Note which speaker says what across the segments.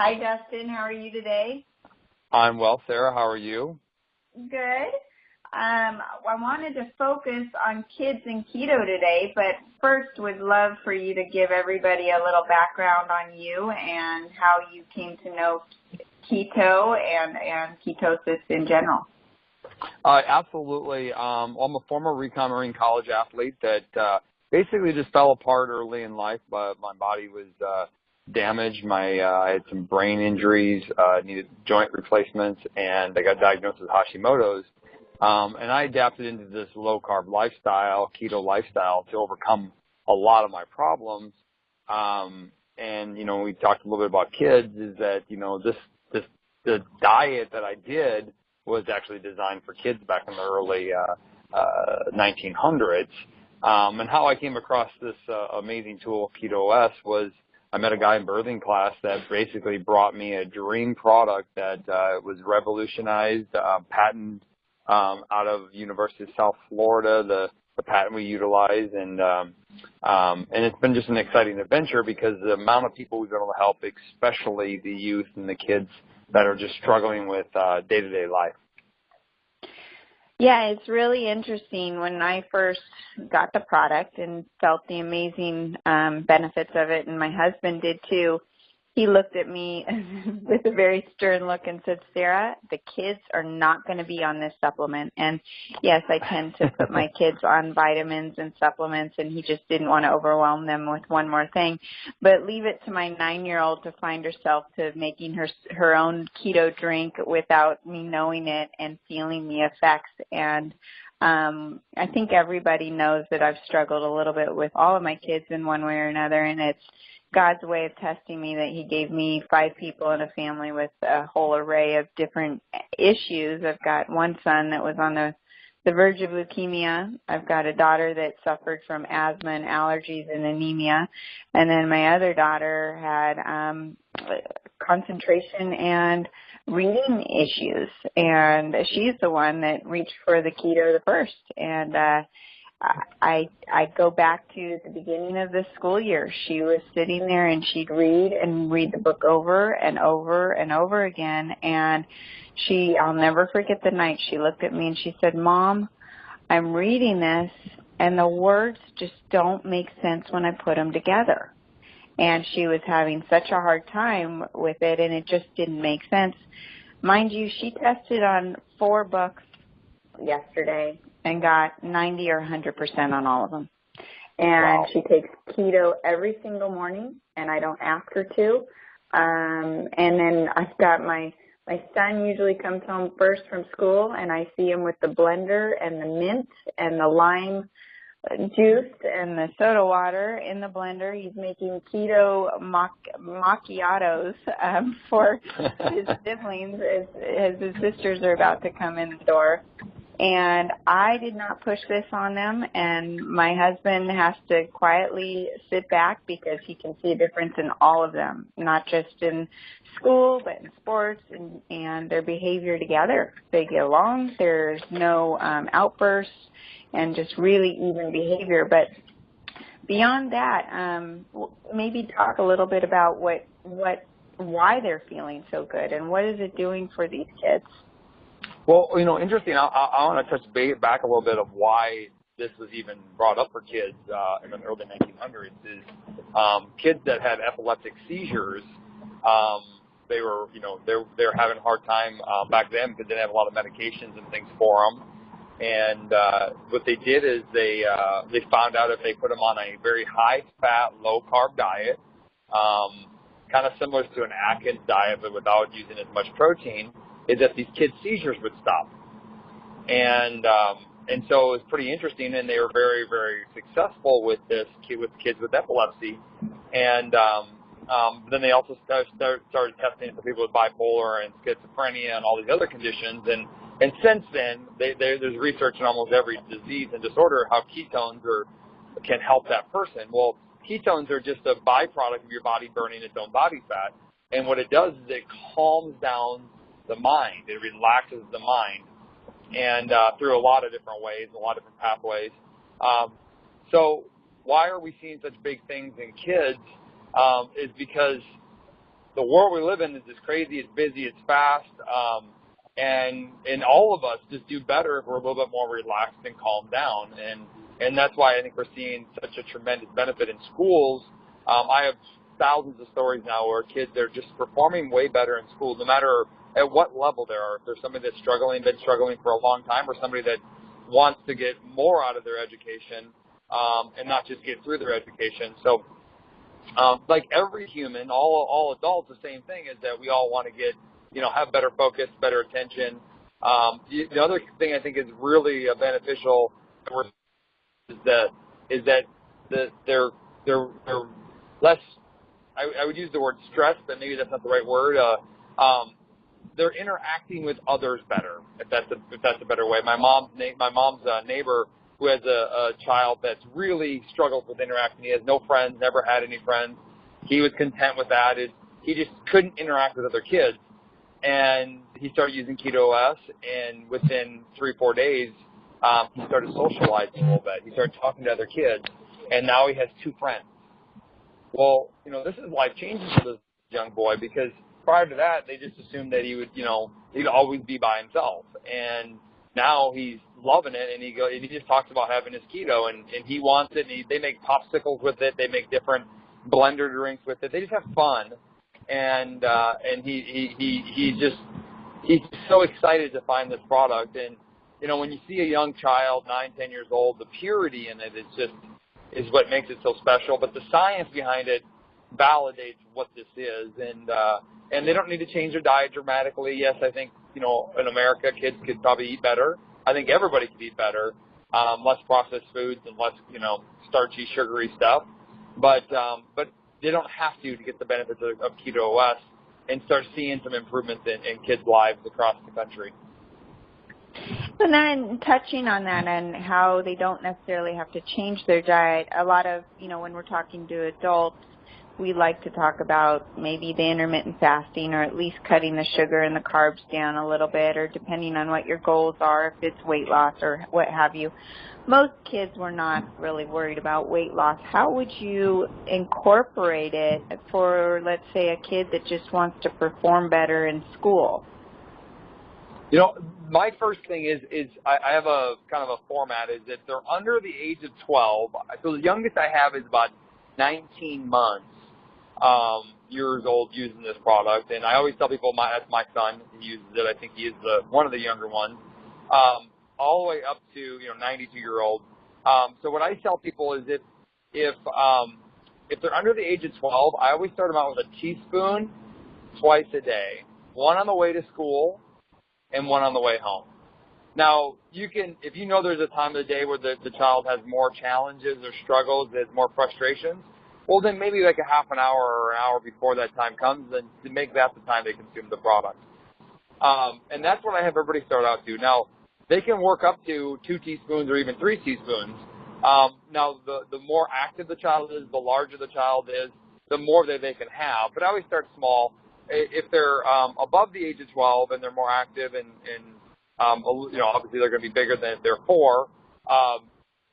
Speaker 1: Hi, Dustin. How are you today?
Speaker 2: I'm well, Sarah. How are you?
Speaker 1: Good. I wanted to focus on kids and keto today, but first would love for you to give everybody a little background on you and how you came to know keto and ketosis in general.
Speaker 2: Absolutely. I'm a former recon Marine college athlete that basically just fell apart early in life, but my body was damaged. I had some brain injuries, needed joint replacements, and I got diagnosed with Hashimoto's. And I adapted into this low-carb lifestyle, keto lifestyle, to overcome a lot of my problems. And, we talked a little bit about kids, is that, the diet that I did was actually designed for kids back in the early 1900s. And how I came across this amazing tool, Ketones, was I met a guy in birthing class that basically brought me a dream product that was revolutionized, patent out of University of South Florida, the patent we utilize, and it's been just an exciting adventure because the amount of people we've been able to help, especially the youth and the kids that are just struggling with day-to-day life.
Speaker 1: Yeah, it's really interesting. When I first got the product and felt the amazing benefits of it, and my husband did too, he looked at me with a very stern look and said, Sarah, the kids are not going to be on this supplement. And yes, I tend to put my kids on vitamins and supplements, and he just didn't want to overwhelm them with one more thing. But leave it to my 9-year-old to find herself to making her own keto drink without me knowing it and feeling the effects. And I think everybody knows that I've struggled a little bit with all of my kids in one way or another, and it's God's way of testing me that he gave me 5 people in a family with a whole array of different issues. I've got one son that was on the verge of leukemia. I've got a daughter that suffered from asthma and allergies and anemia. And then my other daughter had concentration and reading issues. And she's the one that reached for the keto the first. And I go back to the beginning of the school year. She was sitting there and she'd read the book over and over and over again. And I'll never forget the night she looked at me and she said, Mom, I'm reading this and the words just don't make sense when I put them together. And she was having such a hard time with it and it just didn't make sense. Mind you, she tested on 4 books yesterday and got 90 or 100% on all of them. And wow. She takes keto every single morning, and I don't ask her to. And then I've got my son usually comes home first from school, and I see him with the blender and the mint and the lime juice and the soda water in the blender. He's making keto macchiatos for his siblings as his sisters are about to come in the door. And I did not push this on them, and my husband has to quietly sit back because he can see a difference in all of them, not just in school, but in sports and their behavior together. They get along. There's no outbursts and just really even behavior. But beyond that, maybe talk a little bit about why they're feeling so good and what is it doing for these kids.
Speaker 2: Well, interesting. I want to touch back a little bit of why this was even brought up for kids in the early 1900s. Is kids that had epileptic seizures. They were having a hard time back then because they didn't have a lot of medications and things for them. And what they did is they found out if they put them on a very high-fat, low-carb diet, kind of similar to an Atkins diet but without using as much protein, is that these kids' seizures would stop. And so it was pretty interesting, and they were very, very successful with this, with kids with epilepsy. And then they also started testing it for people with bipolar and schizophrenia and all these other conditions. And since then, there's research in almost every disease and disorder how ketones can help that person. Well, ketones are just a byproduct of your body burning its own body fat. And what it does is it calms down the mind. It relaxes the mind, and through a lot of different ways, a lot of different pathways. So why are we seeing such big things in kids is because the world we live in is just crazy. It's busy. It's fast. And all of us just do better if we're a little bit more relaxed and calmed down. And that's why I think we're seeing such a tremendous benefit in schools. I have thousands of stories now where kids are just performing way better in school, no matter at what level they are. If there's somebody that's been struggling for a long time, or somebody that wants to get more out of their education and not just get through their education. So like every human, all adults, the same thing is that we all want to get, have better focus, better attention. The other thing I think is really beneficial is that they're less. I would use the word stress, but maybe that's not the right word. They're interacting with others better, if that's a better way. My mom's neighbor, who has a child that's really struggles with interacting. He has no friends, never had any friends. He was content with that. He just couldn't interact with other kids. And he started using KetoOS, and within 3-4 days, he started socializing a little bit. He started talking to other kids, and now he has 2 friends. Well, this is life-changing for this young boy, because prior to that, they just assumed that he would, he'd always be by himself. And now he's loving it, and he just talks about having his keto, and he wants it, and they make popsicles with it. They make different blender drinks with it. They just have fun, and he's so excited to find this product. And when you see a young child, 9-10 years old, the purity in it is what makes it so special. But the science behind it validates what this is, and they don't need to change their diet dramatically. Yes, I think in America, kids could probably eat better. I think everybody could eat better, less processed foods and less starchy, sugary stuff. But they don't have to get the benefits of KetoOS and start seeing some improvements in kids' lives across the country.
Speaker 1: And then touching on that and how they don't necessarily have to change their diet, a lot of, when we're talking to adults, we like to talk about maybe the intermittent fasting, or at least cutting the sugar and the carbs down a little bit, or depending on what your goals are, if it's weight loss or what have you. Most kids were not really worried about weight loss. How would you incorporate it for, let's say, a kid that just wants to perform better in school?
Speaker 2: My first thing is I have a kind of a format, is that they're under the age of 12. So the youngest I have is about 19 months. Years old using this product, and I always tell people that's my son. He uses it. I think he is one of the younger ones, all the way up to 92-year-old. So what I tell people is if they're under the age of 12, I always start them out with a teaspoon twice a day, one on the way to school and one on the way home. Now, if there's a time of the day where the child has more challenges or struggles, has more frustrations, well, then maybe like a half an hour or an hour before that time comes, then to make that the time they consume the product. And that's what I have everybody start out to. Now, they can work up to 2 teaspoons or even 3 teaspoons. Now, the more active the child is, the larger the child is, the more that they can have. But I always start small. If they're above the age of 12 and they're more active and obviously they're going to be bigger than if they're 4,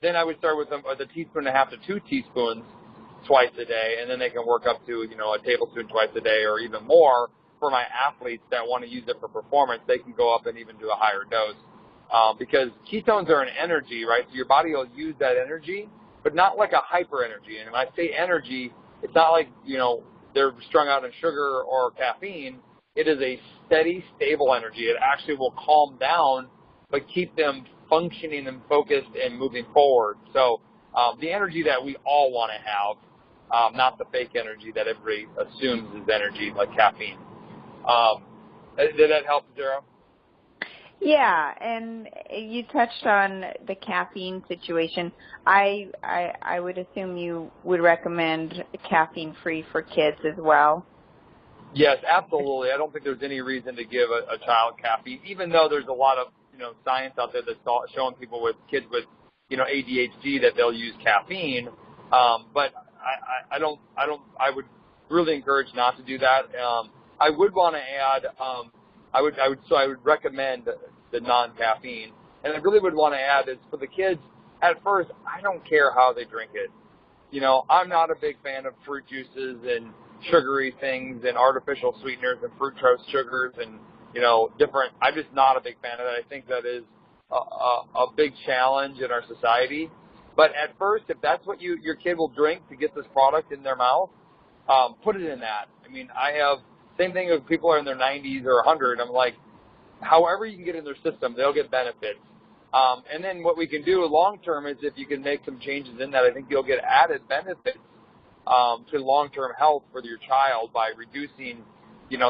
Speaker 2: then I would start with them with a teaspoon and a half to 2 teaspoons twice a day, and then they can work up to, a tablespoon twice a day or even more. For my athletes that want to use it for performance, they can go up and even do a higher dose. Because ketones are an energy, right? So your body will use that energy, but not like a hyper energy. And when I say energy, it's not like, they're strung out on sugar or caffeine. It is a steady, stable energy. It actually will calm down, but keep them functioning and focused and moving forward. So the energy that we all want to have, not the fake energy that everybody assumes is energy, like caffeine. Did that help, Zara?
Speaker 1: Yeah, and you touched on the caffeine situation. I would assume you would recommend caffeine-free for kids as well.
Speaker 2: Yes, absolutely. I don't think there's any reason to give a child caffeine, even though there's a lot of science out there that's showing people with kids with ADHD that they'll use caffeine. But I would really encourage not to do that. I would want to add. I would recommend the non-caffeine, and I really would want to add is for the kids. At first, I don't care how they drink it. I'm not a big fan of fruit juices sugary things and artificial sweeteners and fructose sugars and, different. I'm just not a big fan of that. I think that is a big challenge in our society. But at first, if that's what your kid will drink to get this product in their mouth, put it in that. I mean, I have same thing if people are in their 90s or 100. I'm like, however you can get in their system, they'll get benefits. And then what we can do long term is if you can make some changes in that, I think you'll get added benefits to long-term health for your child by reducing,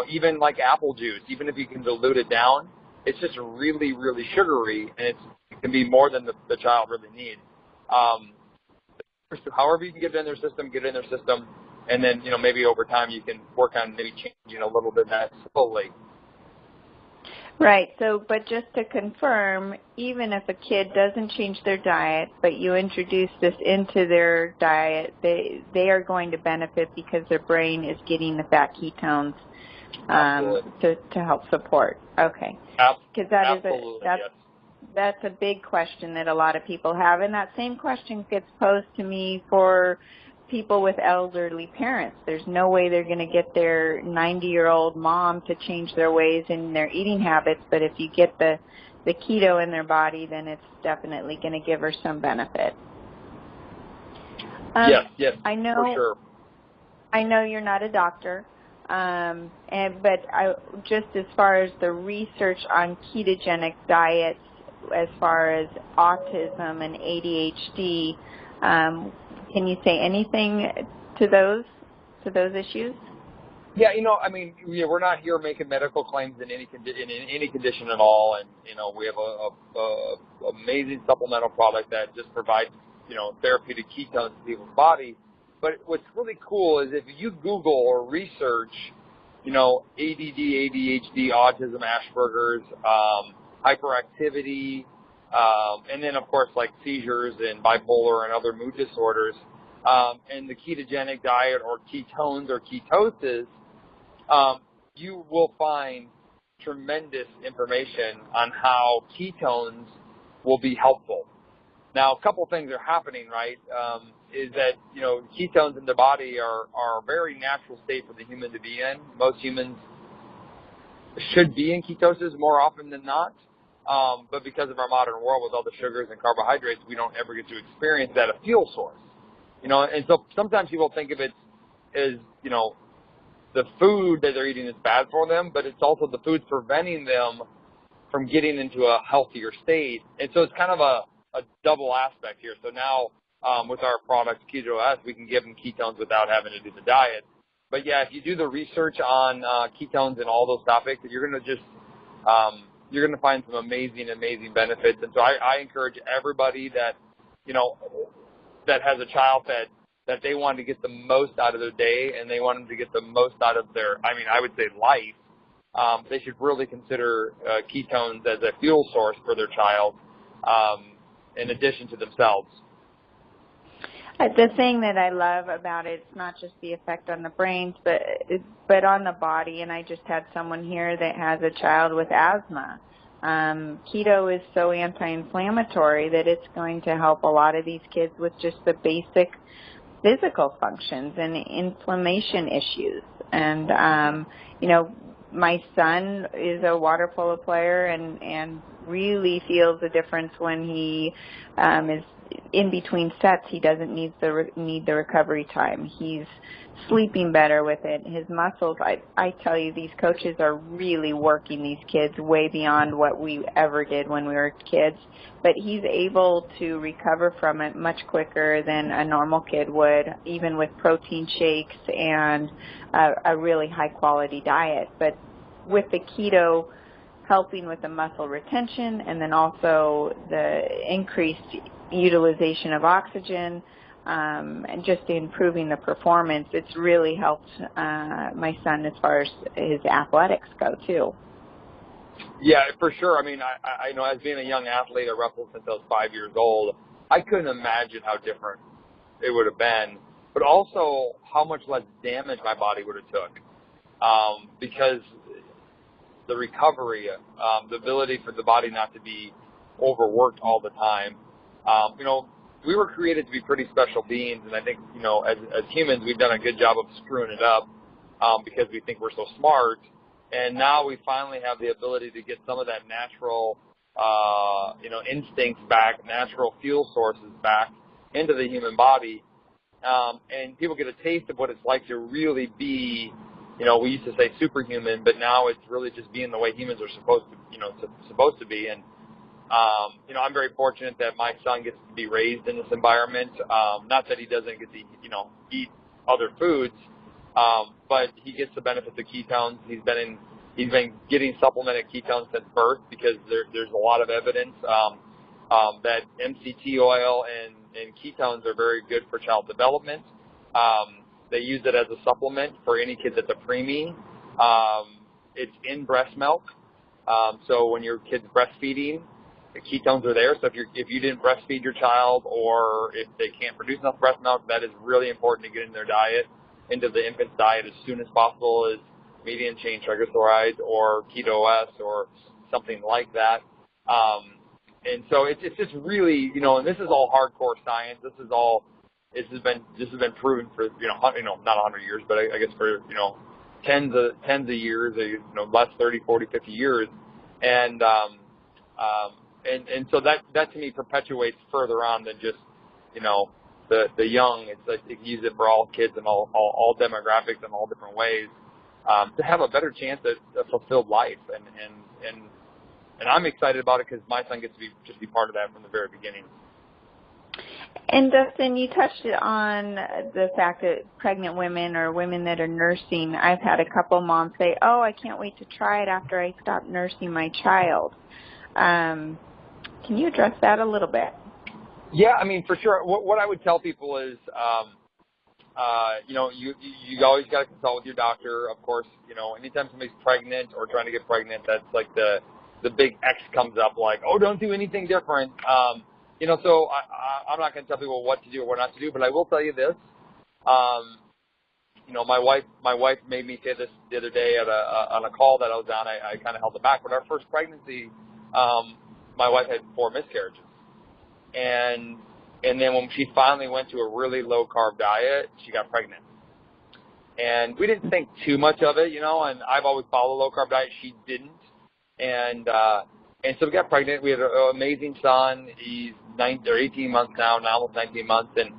Speaker 2: even like apple juice, even if you can dilute it down, it's just really, really sugary, and it can be more than the child really needs. However you can get it in their system, get it in their system, and then, maybe over time you can work on maybe changing a little bit of that slowly.
Speaker 1: Right. So, but just to confirm, even if a kid doesn't change their diet, but you introduce this into their diet, they are going to benefit because their brain is getting the fat ketones to help support. Okay. Because that's a big question that a lot of people have, and that same question gets posed to me for people with elderly parents. There's no way they're going to get their 90-year-old mom to change their ways and their eating habits, but if you get the keto in their body, then it's definitely going to give her some benefit.
Speaker 2: Yes, for sure.
Speaker 1: I know you're not a doctor, but just as far as the research on ketogenic diets, as far as autism and ADHD, can you say anything to those issues?
Speaker 2: Yeah, we're not here making medical claims in any condition at all, and we have a amazing supplemental product that just provides therapeutic ketones to people's body. But what's really cool is if you Google or research, ADD, ADHD, autism, Asperger's, hyperactivity. And then, of course, like seizures and bipolar and other mood disorders, and the ketogenic diet or ketones or ketosis, you will find tremendous information on how ketones will be helpful. Now, a couple things are happening, right, is that, ketones in the body are a very natural state for the human to be in. Most humans should be in ketosis more often than not. But because of our modern world with all the sugars and carbohydrates, we don't ever get to experience that, a fuel source. And so sometimes people think of it as, the food that they're eating is bad for them, but it's also the food's preventing them from getting into a healthier state. And so it's kind of a double aspect here. So now with our product, Keto-S, we can give them ketones without having to do the diet. But, yeah, if you do the research on ketones and all those topics, you're going to just you're going to find some amazing, amazing benefits. And so I encourage everybody that, that has a child that they want to get the most out of their day and they want them to get the most out of their, I would say life, they should really consider ketones as a fuel source for their child in addition to themselves.
Speaker 1: The thing that I love about it, it's not just the effect on the brains, but on the body. And I just had someone here that has a child with asthma. Keto is so anti-inflammatory that it's going to help a lot of these kids with just the basic physical functions and inflammation issues. And, my son is a water polo player and really feels the difference when he is in between sets. He doesn't need the recovery time. He's sleeping better with it. His muscles, I tell you, these coaches are really working these kids way beyond what we ever did when we were kids. But he's able to recover from it much quicker than a normal kid would, even with protein shakes and a really high-quality diet. But with the keto helping with the muscle retention and then also the increased utilization of oxygen, and just improving the performance, it's really helped my son as far as his athletics go, too.
Speaker 2: Yeah, for sure. I know as being a young athlete, I wrestled since I was 5 years old. I couldn't imagine how different it would have been, but also how much less damage my body would have took because the recovery, the ability for the body not to be overworked all the time. We were created to be pretty special beings, and I think, as humans, we've done a good job of screwing it up because we think we're so smart. And now we finally have the ability to get some of that natural, instincts back, natural fuel sources back into the human body. And people get a taste of what it's like to really be, we used to say superhuman, but now it's really just being the way humans are supposed to be. And, I'm very fortunate that my son gets to be raised in this environment. Not that he doesn't get to, eat other foods, but he gets the benefits of ketones. He's been getting supplemented ketones since birth because there's a lot of evidence that MCT oil and ketones are very good for child development. They use it as a supplement for any kid that's a preemie. It's in breast milk, so when your kid's breastfeeding, the ketones are there. So if you didn't breastfeed your child, or if they can't produce enough breast milk, that is really important to get in their diet, into the infant's diet as soon as possible, as medium chain triglycerides or Ketones or something like that. And so it's just really, and this is all hardcore science. This has been proven for, not 100 years, but I guess for, tens of years, last 30, 40, 50 years. And so that to me perpetuates further on than just, the young. It's like you can use it for all kids and all demographics in all different ways, to have a better chance at a fulfilled life. And I'm excited about it because my son gets to be part of that from the very beginning.
Speaker 1: And Dustin, you touched on the fact that pregnant women or women that are nursing, I've had a couple moms say, oh, I can't wait to try it after I stop nursing my child. Can you address that a little bit?
Speaker 2: Yeah, I mean, for sure. What I would tell people is, you always got to consult with your doctor. Of course, anytime somebody's pregnant or trying to get pregnant, that's like the big X comes up, like, oh, don't do anything different. So I'm not going to tell people what to do or what not to do, but I will tell you this. My wife made me say this the other day on a call that I was on. I kind of held it back. But our first pregnancy, my wife had 4 miscarriages. And then when she finally went to a really low-carb diet, she got pregnant. And we didn't think too much of it, and I've always followed a low-carb diet. She didn't. And so we got pregnant. We had an amazing son. He's 18 months now almost 19 months. And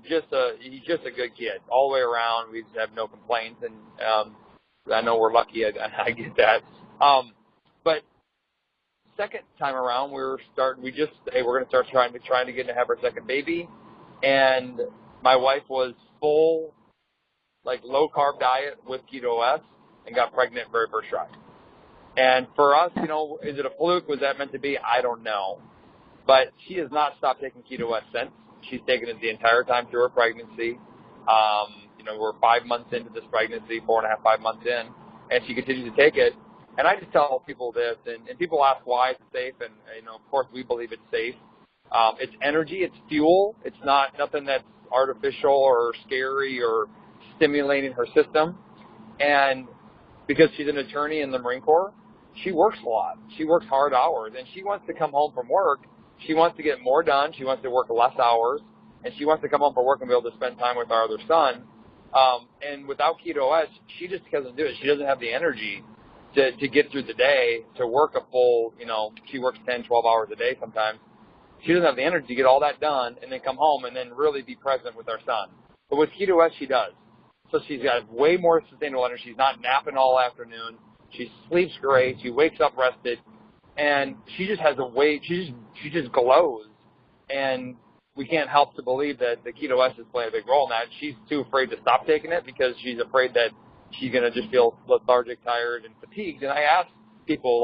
Speaker 2: he's just a good kid all the way around. We just have no complaints. And I know we're lucky. I get that. But second time around, we're going to start trying to have our second baby. And my wife was full, low carb diet with Ketones and got pregnant very first try. And for us, is it a fluke? Was that meant to be? I don't know. But she has not stopped taking Ketones since. She's taken it the entire time through her pregnancy. We're 5 months into this pregnancy, 4.5, 5 months in, and she continues to take it. And I just tell people this, and people ask why it's safe, and of course we believe it's safe. It's energy, it's fuel. It's not nothing that's artificial or scary or stimulating her system. And because she's an attorney in the Marine Corps, she works a lot. She works hard hours, and she wants to come home from work. She wants to get more done. She wants to work less hours, and she wants to come home from work and be able to spend time with our other son. And without Ketones, she just doesn't do it. She doesn't have the energy to get through the day, to work a full, she works 10, 12 hours a day sometimes. She doesn't have the energy to get all that done and then come home and then really be present with our son. But with Ketones, she does. So she's got way more sustainable energy. She's not napping all afternoon. She sleeps great. She wakes up rested. And she just has she just glows. And we can't help to believe that the Ketones is playing a big role in that. She's too afraid to stop taking it because she's afraid that she's going to just feel lethargic, tired, and fatigued. And I ask people,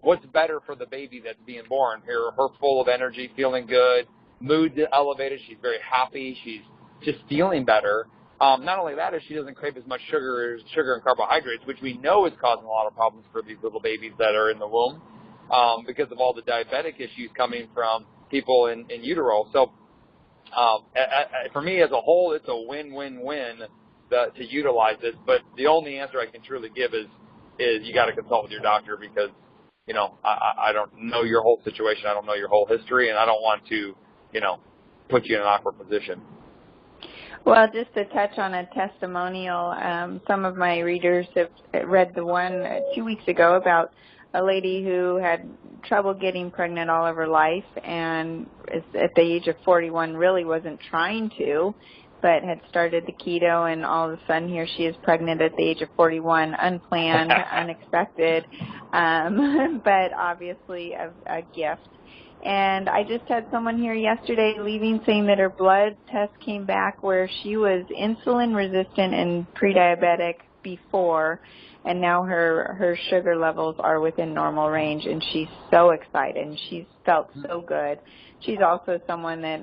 Speaker 2: what's better for the baby that's being born? Her full of energy, feeling good, mood elevated. She's very happy. She's just feeling better. Not only that, is she doesn't crave as much sugar and carbohydrates, which we know is causing a lot of problems for these little babies that are in the womb because of all the diabetic issues coming from people in utero. So for me as a whole, it's a win-win-win to utilize this. But the only answer I can truly give is you got to consult with your doctor because, I don't know your whole situation. I don't know your whole history, and I don't want to, put you in an awkward position.
Speaker 1: Well, just to touch on a testimonial, some of my readers have read the one 2 weeks ago about a lady who had trouble getting pregnant all of her life and is at the age of 41 really wasn't trying to, but had started the keto, and all of a sudden here she is pregnant at the age of 41, unplanned, unexpected, but obviously a gift. And I just had someone here yesterday leaving saying that her blood test came back where she was insulin resistant and pre-diabetic before, and now her sugar levels are within normal range, and she's so excited, and she's felt so good. She's also someone that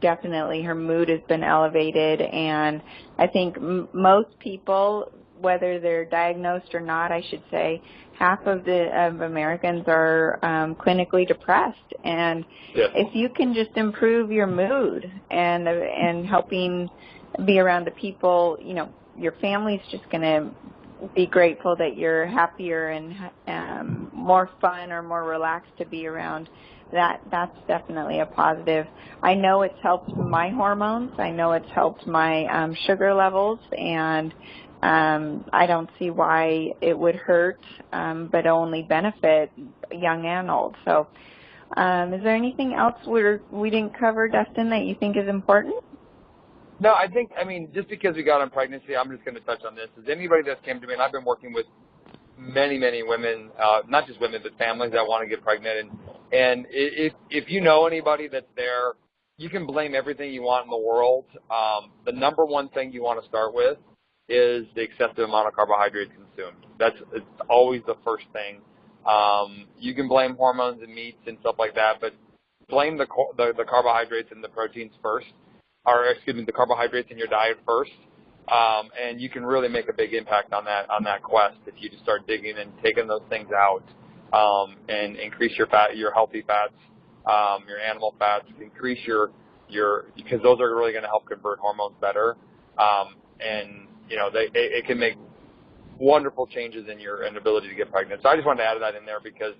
Speaker 1: definitely her mood has been elevated, and I think most people, whether they're diagnosed or not, I should say, half of Americans are clinically depressed, and if you can just improve your mood and helping be around the people, you know, your family's just going to be grateful that you're happier and more fun or more relaxed to be around. That's definitely a positive. I know it's helped my hormones. I know it's helped my sugar levels, and I don't see why it would hurt, but only benefit young and old. So is there anything else we didn't cover, Dustin, that you think is important?
Speaker 2: No, I mean, just because we got on pregnancy, I'm just going to touch on this. Is anybody that's came to me, and I've been working with many, many women, not just women, but families that want to get pregnant. And if you know anybody that's there, you can blame everything you want in the world. The number one thing you want to start with is the excessive amount of carbohydrates consumed. It's always the first thing. You can blame hormones and meats and stuff like that, but blame the carbohydrates and the proteins first, the carbohydrates in your diet first, and you can really make a big impact on that quest if you just start digging and taking those things out, and increase your healthy fats, your animal fats, increase because those are really going to help convert hormones better, and you know it can make wonderful changes in your ability to get pregnant. So I just wanted to add that in there because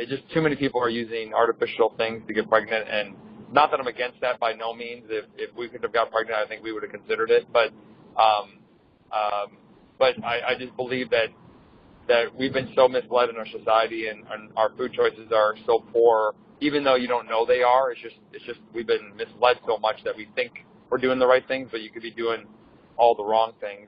Speaker 2: just too many people are using artificial things to get pregnant, and not that I'm against that by no means. If we could have got pregnant, I think we would have considered it. But I just believe that we've been so misled in our society, and our food choices are so poor, even though you don't know they are. It's just we've been misled so much that we think we're doing the right things, but you could be doing all the wrong things,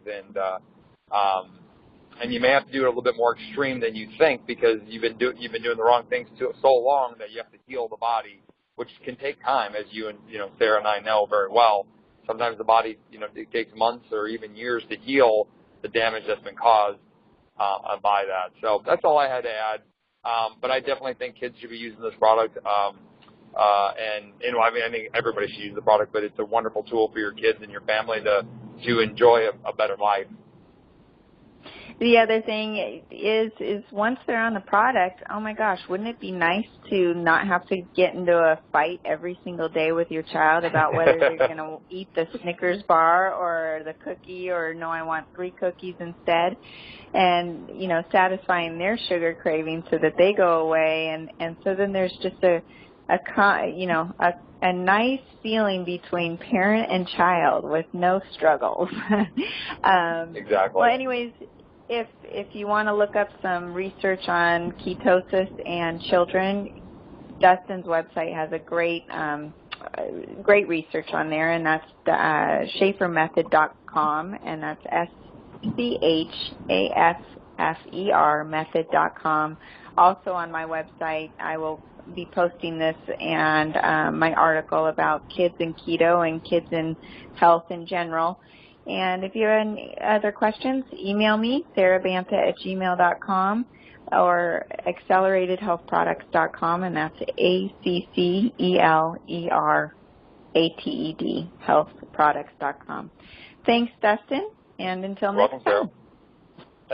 Speaker 2: and you may have to do it a little bit more extreme than you think because you've been doing the wrong things so long that you have to heal the body, which can take time, as you and Sarah and I know very well. Sometimes the body it takes months or even years to heal the damage that's been caused by that. So that's all I had to add. But I definitely think kids should be using this product. I think everybody should use the product, but it's a wonderful tool for your kids and your family to enjoy a better life.
Speaker 1: The other thing is once they're on the product, oh my gosh, wouldn't it be nice to not have to get into a fight every single day with your child about whether they're going to eat the Snickers bar or the cookie, or no, I want 3 cookies instead, and satisfying their sugar cravings so that they go away, and so then there's just a nice feeling between parent and child with no struggles.
Speaker 2: Exactly.
Speaker 1: Well, anyways, if you want to look up some research on ketosis and children, Dustin's website has a great research on there, and that's SchaeferMethod.com, and that's SCHAFFER method.com. Also on my website, I will be posting this and my article about kids and keto and kids and health in general. And if you have any other questions, email me, sarahbantha@gmail.com, or acceleratedhealthproducts.com, and that's ACCELERATED, healthproducts.com. Thanks, Dustin, and until next time.
Speaker 2: Sarah.